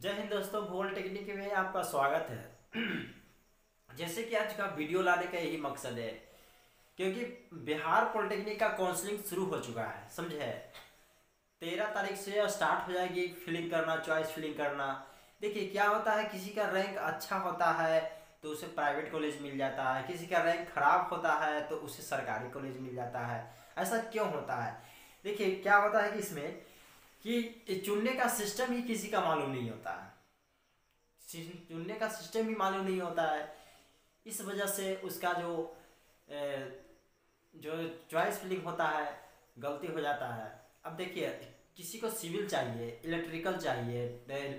जय हिंद दोस्तों, भूगोल टेक्निक में आपका स्वागत है। जैसे कि आज का वीडियो लाने का यही मकसद है, क्योंकि बिहार पॉलिटेक्निक का काउंसलिंग शुरू हो चुका है, समझे। 13 तारीख से स्टार्ट हो जाएगी फिलिंग करना, चॉइस फिलिंग करना। देखिए क्या होता है, किसी का रैंक अच्छा होता है तो उसे प्राइवेट कॉलेज मिल जाता है, किसी का रैंक खराब होता है तो उसे सरकारी कॉलेज मिल जाता है। ऐसा क्यों होता है? देखिए क्या होता है कि इसमें कि चुनने का सिस्टम ही किसी का मालूम नहीं होता है, चुनने का सिस्टम ही मालूम नहीं होता है। इस वजह से उसका जो चॉइस फिलिंग होता है गलती हो जाता है। अब देखिए, किसी को सिविल चाहिए, इलेक्ट्रिकल चाहिए,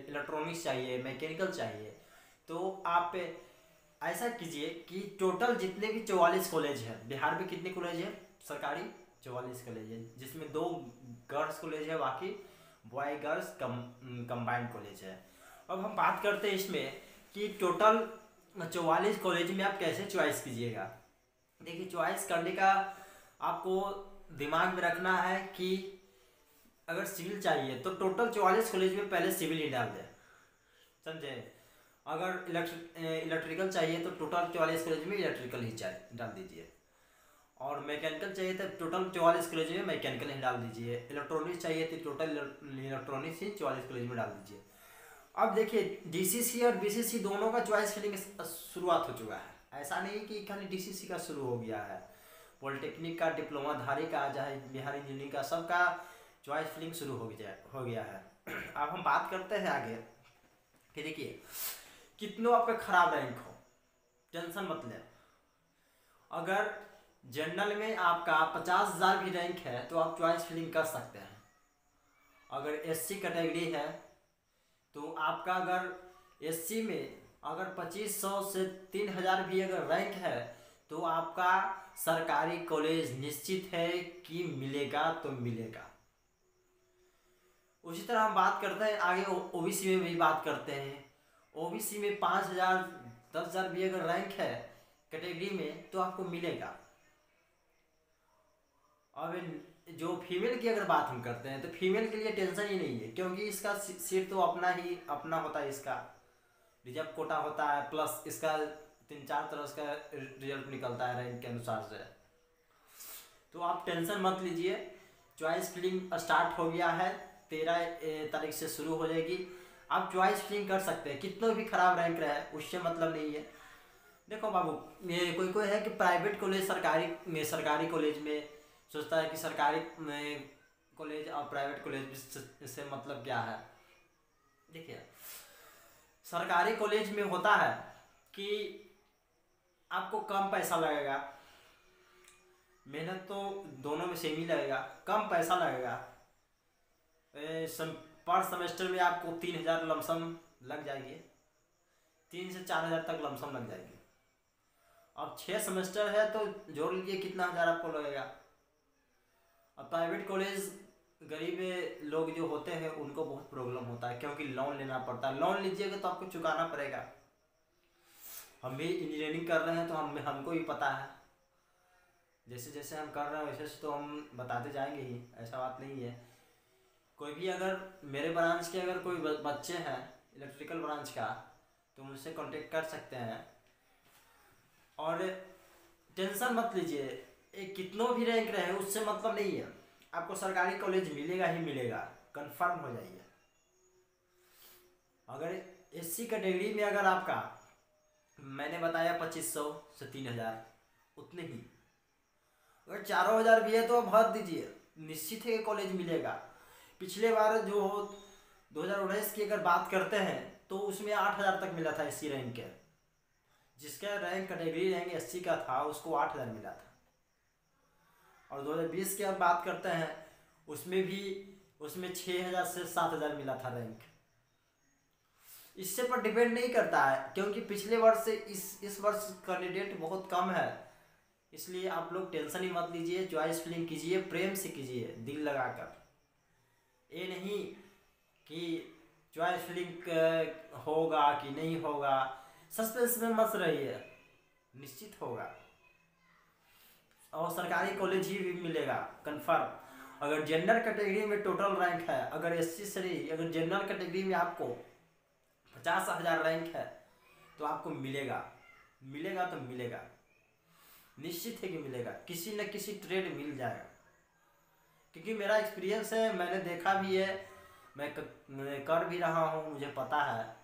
इलेक्ट्रॉनिक्स चाहिए, मैकेनिकल चाहिए, तो आप ऐसा कीजिए कि टोटल जितने भी 44 कॉलेज हैं बिहार में, कितने कॉलेज हैं सरकारी? 44 कॉलेज है, जिसमें 2 गर्ल्स कॉलेज है, बाकी बॉय गर्ल्स कंबाइंड कॉलेज है। अब हम बात करते हैं इसमें कि टोटल 44 कॉलेज में आप कैसे चॉइस कीजिएगा। देखिए चॉइस करने का आपको दिमाग में रखना है कि अगर सिविल चाहिए तो टोटल 44 कॉलेज में पहले सिविल ही डाल दें, समझे। अगर इलेक्ट्रिकल चाहिए तो टोटल 44 कॉलेज में इलेक्ट्रिकल ही डाल दीजिए, और मैकेनिकल चाहिए तो टोटल 44 कॉलेज में मैकेनिकल ही डाल दीजिए, इलेक्ट्रॉनिक्स चाहिए तो टोटल इलेक्ट्रॉनिक्स ही 44 कॉलेज में डाल दीजिए। अब देखिए डीसीसी और बीसीसी दोनों का चॉइस फिलिंग शुरुआत हो चुका है। ऐसा नहीं कि खाली डीसीसी का शुरू हो गया है, पॉलिटेक्निक का, डिप्लोमा धारी का, चाहे बिहार इंजीनियरिंग का, सबका चॉइस फिलिंग शुरू हो गया है। अब हम बात करते हैं आगे कि देखिए कितनों आपका खराब रैंक हो, टेंशन मत ले। अगर जनरल में आपका 50,000 भी रैंक है तो आप चॉइस फिलिंग कर सकते हैं। अगर एससी कैटेगरी है तो आपका अगर एससी में अगर 2500 से 3000 भी अगर रैंक है तो आपका सरकारी कॉलेज निश्चित है कि मिलेगा तो मिलेगा। उसी तरह हम बात करते हैं आगे ओबीसी में भी बात करते हैं। ओबीसी में 5000 10,000 भी अगर रैंक है कैटेगरी में तो आपको मिलेगा। अब जो फीमेल की अगर बात हम करते हैं तो फीमेल के लिए टेंशन ही नहीं है, क्योंकि इसका सीट तो अपना होता है, इसका रिजर्व कोटा होता है, प्लस इसका 3-4 तरह का रिजल्ट निकलता है रैंक के अनुसार से। तो आप टेंशन मत लीजिए, चॉइस फिलिंग स्टार्ट हो गया है, 13 तारीख से शुरू हो जाएगी। आप चॉइस फिलिंग कर सकते हैं, कितना भी खराब रैंक रहे उससे मतलब नहीं है। देखो बाबू, ये कोई कोई है कि प्राइवेट कॉलेज सरकारी कॉलेज में सोचता है कि सरकारी कॉलेज और प्राइवेट कॉलेज से मतलब क्या है। देखिए सरकारी कॉलेज में होता है कि आपको कम पैसा लगेगा, मेहनत तो दोनों में सेम ही लगेगा, कम पैसा लगेगा। पर सेमेस्टर में आपको 3,000 लमसम लग जाएगी, 3 से 4,000 तक लमसम लग जाएगी। अब 6 सेमेस्टर है तो जोड़ लीजिए कितना हज़ार आपको लगेगा। अब प्राइवेट कॉलेज गरीब लोग जो होते हैं उनको बहुत प्रॉब्लम होता है, क्योंकि लोन लेना पड़ता है। लोन लीजिएगा तो आपको चुकाना पड़ेगा। हम भी इंजीनियरिंग कर रहे हैं तो हमको भी पता है, जैसे जैसे हम कर रहे हैं वैसे तो हम बताते जाएंगे ही, ऐसा बात नहीं है। कोई भी अगर मेरे ब्रांच के अगर कोई बच्चे हैं इलेक्ट्रिकल ब्रांच का तो मुझसे कांटेक्ट कर सकते हैं। और टेंशन मत लीजिए, एक कितनों भी रैंक रहे उससे मतलब नहीं है, आपको सरकारी कॉलेज मिलेगा ही मिलेगा, कंफर्म हो जाइए। अगर एससी कैटेगरी में अगर आपका मैंने बताया 2500 से 3,000 उतने ही, अगर 4,000 भी है तो आप भर दीजिए, निश्चित है कि कॉलेज मिलेगा। पिछले बार जो 2019 की अगर बात करते हैं तो उसमें 8,000 तक मिला था एससी रैंक के, जिसका रैंक कैटेगरी रैंक एससी का था उसको 8,000 मिला था। और 2020 की अब बात करते हैं उसमें 6,000 से 7,000 मिला था रैंक। इससे पर डिपेंड नहीं करता है, क्योंकि पिछले वर्ष से इस वर्ष कैंडिडेट बहुत कम है, इसलिए आप लोग टेंशन ही मत लीजिए, चॉइस फिलिंग कीजिए, प्रेम से कीजिए, दिल लगाकर। ये नहीं कि चॉइस फिलिंग होगा कि नहीं होगा, सस्पेंस में मत रहिए, निश्चित होगा। और सरकारी कॉलेज ही भी मिलेगा कंफर्म। अगर जनरल कैटेगरी में टोटल रैंक है, अगर एससी से नहीं, अगर जनरल कैटेगरी में आपको 50,000 रैंक है तो आपको मिलेगा, मिलेगा तो मिलेगा, निश्चित है कि मिलेगा, किसी न किसी ट्रेड मिल जाएगा। क्योंकि मेरा एक्सपीरियंस है, मैंने देखा भी है, मैं कर भी रहा हूँ, मुझे पता है,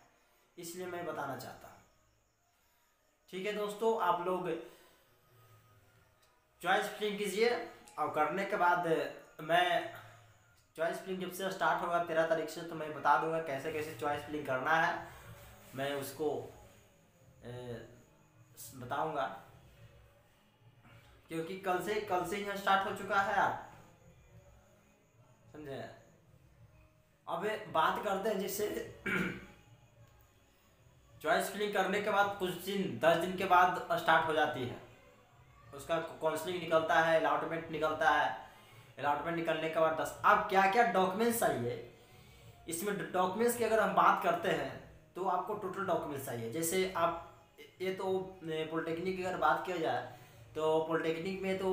इसलिए मैं बताना चाहता हूँ। ठीक है दोस्तों, आप लोग चॉइस फिलिंग कीजिए और करने के बाद मैं चॉइस फिलिंग जब से स्टार्ट होगा 13 तारीख से, तो मैं बता दूंगा कैसे कैसे चॉइस फिलिंग करना है, मैं उसको बताऊंगा। क्योंकि कल से यहाँ स्टार्ट हो चुका है, आप समझे। अब बात करते हैं जैसे चॉइस फिलिंग करने के बाद कुछ दिन 10 दिन के बाद स्टार्ट हो जाती है, उसका काउंसलिंग निकलता है, अलॉटमेंट निकलता है। अलॉटमेंट निकलने के बाद 10 अब क्या क्या डॉक्यूमेंट्स चाहिए, इसमें डॉक्यूमेंट्स की अगर हम बात करते हैं तो आपको टोटल डॉक्यूमेंट्स चाहिए। जैसे आप ये तो पॉलिटेक्निक की अगर बात किया जाए तो पॉलिटेक्निक में तो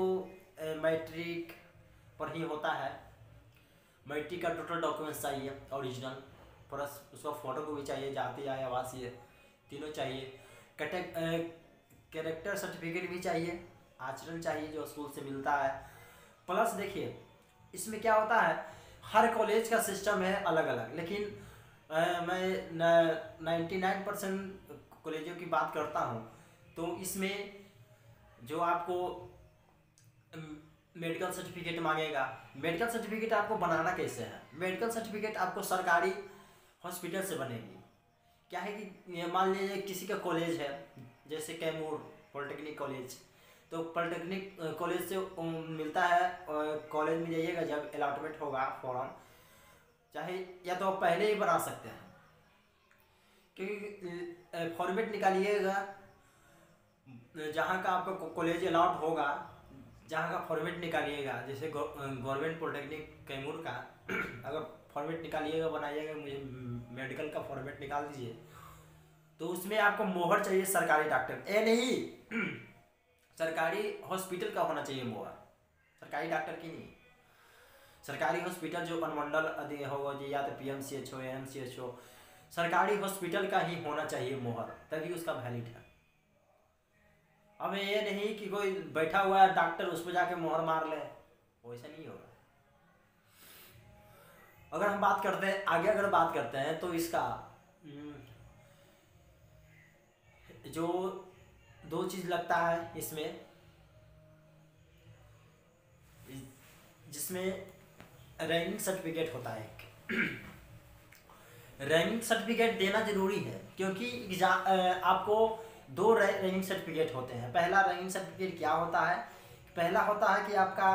मैट्रिक पर ही होता है, मैट्रिक का टोटल डॉक्यूमेंट्स चाहिए ओरिजिनल, प्लस उसका फोटो को भी चाहिए, जाति आय आवासीय तीनों चाहिए, कैरेक्टर सर्टिफिकेट भी चाहिए, आचरण चाहिए जो स्कूल से मिलता है। प्लस देखिए इसमें क्या होता है, हर कॉलेज का सिस्टम है अलग अलग, लेकिन मैं 99% कॉलेजों की बात करता हूँ, तो इसमें जो आपको मेडिकल सर्टिफिकेट मांगेगा। मेडिकल सर्टिफिकेट आपको बनाना कैसे है, मेडिकल सर्टिफिकेट आपको सरकारी हॉस्पिटल से बनेगी। क्या है कि मान लीजिए किसी का कॉलेज है, जैसे कैमूर पॉलिटेक्निक कॉलेज, तो पॉलिटेक्निक कॉलेज से मिलता है, और कॉलेज में जाइएगा जब अलॉटमेंट होगा फॉर्म, चाहे या तो आप पहले ही बना सकते हैं, क्योंकि फॉर्मेट निकालिएगा जहाँ का आपका कॉलेज अलाउट होगा, जहाँ का फॉर्मेट निकालिएगा, जैसे गवर्नमेंट पॉलिटेक्निक कैमूर का अगर फॉर्मेट निकालिएगा बनाइएगा, मुझे मेडिकल का फॉर्मेट निकाल दीजिए, तो उसमें आपको मोहर चाहिए सरकारी डॉक्टर, नहीं सरकारी हॉस्पिटल का होना चाहिए मोहर, सरकारी डॉक्टर की नहीं। सरकारी हॉस्पिटल जो अनुमंडल होगा जी, या तो PMCH हो या MCH हो, सरकारी हॉस्पिटल का ही होना चाहिए मोहर, तभी उसका वैलिड है। अब ये नहीं कि कोई बैठा हुआ है डॉक्टर उस पर जाके मोहर मार ले, वैसा नहीं होगा। अगर हम बात करते हैं आगे, अगर बात करते हैं तो इसका जो 2 चीज लगता है इसमें, जिसमें रैंकिंग सर्टिफिकेट होता है एक रैंकिंग सर्टिफिकेट देना जरूरी है, क्योंकि आपको 2 रैंकिंग सर्टिफिकेट होते हैं। पहला रैंकिंग सर्टिफिकेट क्या होता है, पहला होता है कि आपका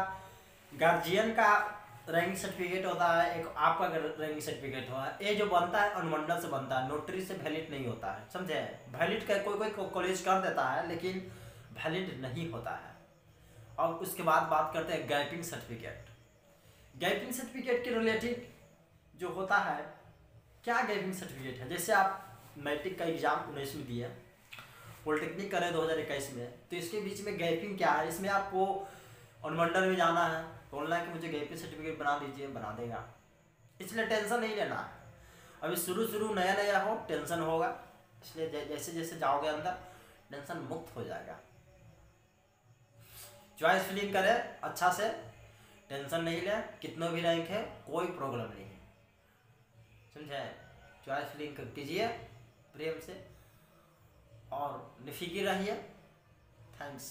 गार्जियन का रैंकिंग सर्टिफिकेट होता है, एक आपका रैंकिंग सर्टिफिकेट होता है। ये जो बनता है अनुमंडल से बनता है, नोटरी से वैलिड नहीं होता है, समझे। वैलिड का कोई कॉलेज कर देता है, लेकिन वैलिड नहीं होता है। और उसके बाद बात करते हैं गैपिंग सर्टिफिकेट। गैपिंग सर्टिफिकेट के रिलेटेड जो होता है, क्या गैपिंग सर्टिफिकेट है, जैसे आप मैट्रिक का एग्जाम 19 में दिए, पॉलिटेक्निक करें 2021 में, तो इसके बीच में गैपिंग क्या है, इसमें आपको अनुमंडल में जाना है, तो ऑनलाइन कि मुझे गैपिंग सर्टिफिकेट बना दीजिए, बना देगा, इसलिए टेंशन नहीं लेना है। अभी शुरू नया नया हो टेंशन होगा, इसलिए जैसे जैसे जाओगे अंदर टेंशन मुक्त हो जाएगा। चॉइस फिलिंग करें अच्छा से, टेंशन नहीं ले, कितना भी रैंक है कोई प्रॉब्लम नहीं है, समझे। चॉइस फिलिंग कीजिए प्रेम से और निफिकिर रहिए। थैंक्स।